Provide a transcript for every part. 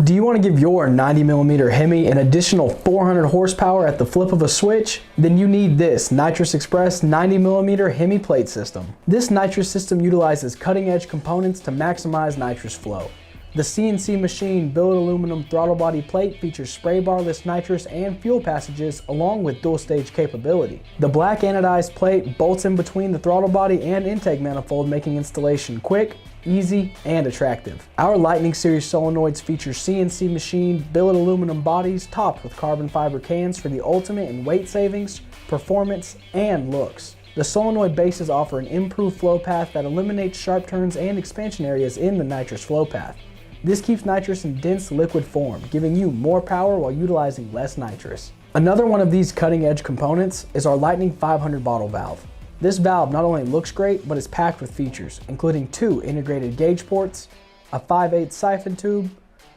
Do you want to give your 90mm Hemi an additional 400 horsepower at the flip of a switch? Then you need this Nitrous Express 90mm Hemi plate system. This nitrous system utilizes cutting-edge components to maximize nitrous flow. The CNC machine billet aluminum throttle body plate features spray barless nitrous and fuel passages along with dual stage capability. The black anodized plate bolts in between the throttle body and intake manifold, making installation quick, easy, and attractive. Our Lightning Series solenoids feature CNC machined billet aluminum bodies topped with carbon fiber cans for the ultimate in weight savings, performance, and looks. The solenoid bases offer an improved flow path that eliminates sharp turns and expansion areas in the nitrous flow path. This keeps nitrous in dense liquid form, giving you more power while utilizing less nitrous. Another one of these cutting-edge components is our Lightning 500 bottle valve. This valve not only looks great, but is packed with features, including 2 integrated gauge ports, a 5/8 siphon tube,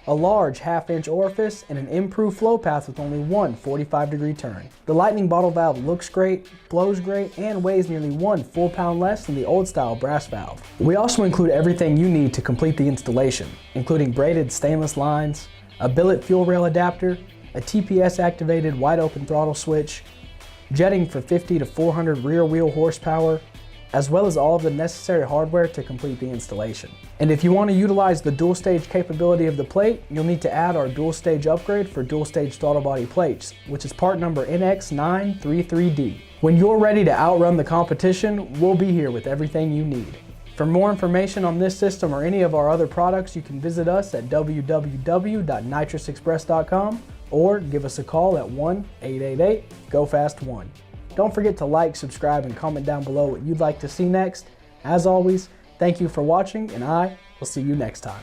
a large 1/2-inch orifice, and an improved flow path with only one 45-degree turn. The Lightning bottle valve looks great, blows great, and weighs nearly 1 full pound less than the old-style brass valve. We also include everything you need to complete the installation, including braided stainless lines, a billet fuel rail adapter, a TPS-activated wide-open throttle switch, jetting for 50 to 400 rear wheel horsepower, as well as all of the necessary hardware to complete the installation. And if you want to utilize the dual stage capability of the plate, you'll need to add our dual stage upgrade for dual stage throttle body plates, which is part number NX933D. When you're ready to outrun the competition, we'll be here with everything you need. For more information on this system or any of our other products, you can visit us at www.nitrousexpress.com or give us a call at 1-888-GO-FAST-1. Don't forget to like, subscribe, and comment down below what you'd like to see next. As always, thank you for watching, and I will see you next time.